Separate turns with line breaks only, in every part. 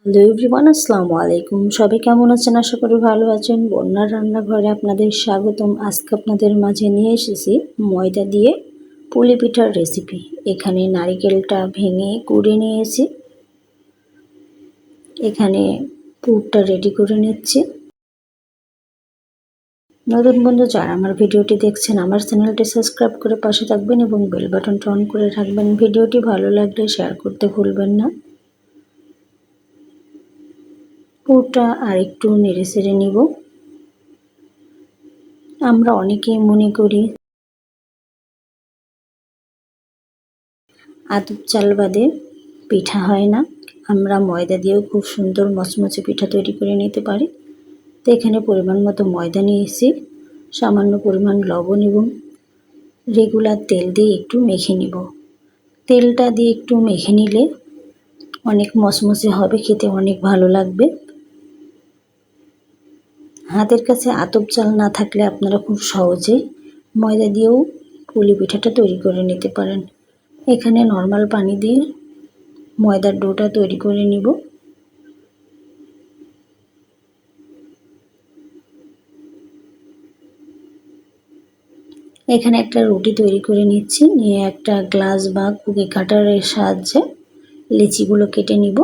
Hello everyone, আসসালামু আলাইকুম। সবাই কেমন আছেন? আশা করি ভালো আছেন। বন্যার রান্নাঘরে আপনাদের স্বাগতম। আজকে আপনাদের মাঝে নিয়ে এসেছি ময়দা দিয়ে পুলি পিঠার রেসিপি। এখানে নারিকেলটা ভেঙে কুড়ে নিয়েছি। এখানে পুরটা রেডি করে নিচ্ছি। নতুন বন্ধু যারা আমার ভিডিওটি দেখছেন, আমার চ্যানেলটি সাবস্ক্রাইব করে পাশে থাকবেন এবং বেল বাটনটা অন করে রাখবেন। ভিডিওটি ভালো লাগলে শেয়ার করতে ভুলবেন না। পুরটা আর একটু নেড়ে চেড়ে নিব। আমরা অনেকেই মনে করি আতপ চাল বাদে পিঠা হয় না। আমরা ময়দা দিয়েও খুব সুন্দর মচমচে পিঠা তৈরি করে নিতে পারি। তো এখানে পরিমাণ মতো ময়দা নিয়েছি, সামান্য পরিমাণ লবণ এবং রেগুলার তেল দিয়ে একটু মেখে নিব। তেলটা দিয়ে একটু মেখে নিলে অনেক মচমচে হবে, খেতে অনেক ভালো লাগবে। হাতের কাছে আতপ চাল না থাকলে আপনারা খুব সহজেই ময়দা দিয়েও পুলি পিঠাটা তৈরি করে নিতে পারেন। এখানে নর্মাল পানি দিয়ে ময়দার ডোটা তৈরি করে নিব। এখানে একটা রুটি তৈরি করে নিচ্ছি, নিয়ে একটা গ্লাস বা কুকি কাটারের সাহায্যে লিচিগুলো কেটে নিব।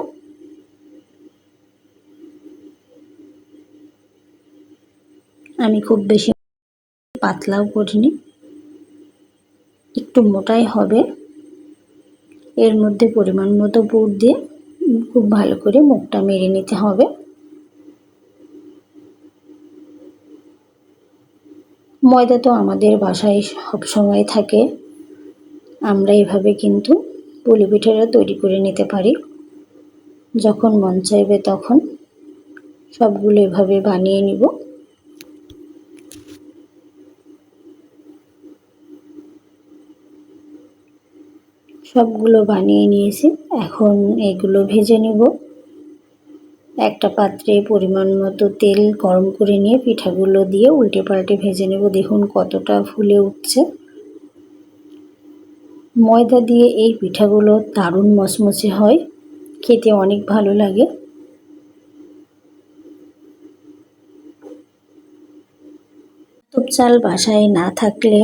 আমি খুব বেশি পাতলাও করিনি, একটু মোটাই হবে। এর মধ্যে পরিমাণ মতো পুর দিয়ে খুব ভালো করে মুখটা মেরে নিতে হবে। ময়দা তো আমাদের বাসায় সব সময় থাকে। আমরা এভাবে কিন্তু পুলি পিঠাটা তৈরি করে নিতে পারি। যখন মন চাইবে তখন সবগুলো এভাবে বানিয়ে নিব। সবগুলো বানিয়ে নিয়েছি, এখন এগুলো ভেজে নেব। একটা পাত্রে পরিমাণ মতো তেল গরম করে নিয়ে পিঠাগুলো দিয়ে উল্টে পাল্টে ভেজে নেব। দেখুন কতটা ফুলে উঠছে। ময়দা দিয়ে এই পিঠাগুলো দারুণ মচমচে হয়, খেতে অনেক ভালো লাগে। আতপ চাল বাসায় না থাকলে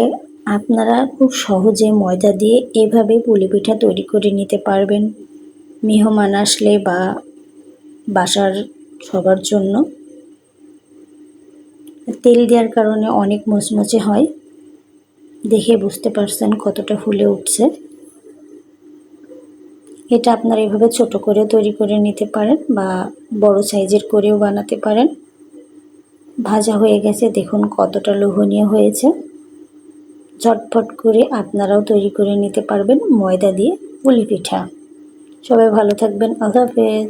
আপনারা খুব সহজে ময়দা দিয়ে এভাবে পুলি পিঠা তৈরি করে নিতে পারবেন মেহমান আসলে বা বাসার সবার জন্য। তেল দেওয়ার কারণে অনেক মচমচে হয়, দেখে বুঝতে পারছেন কতটা ফুলে উঠছে। এটা আপনারা এভাবে ছোট করে তৈরি করে নিতে পারেন বা বড় সাইজের করেও বানাতে পারেন। ভাজা হয়ে গেছে, দেখুন কতটা লোভনীয় হয়েছে। ঝটপট করে আপনারাও তৈরি করে নিতে পারবেন ময়দা দিয়ে পুলি পিঠা। সবাই ভালো থাকবেন। আল্লাহ হাফেজ।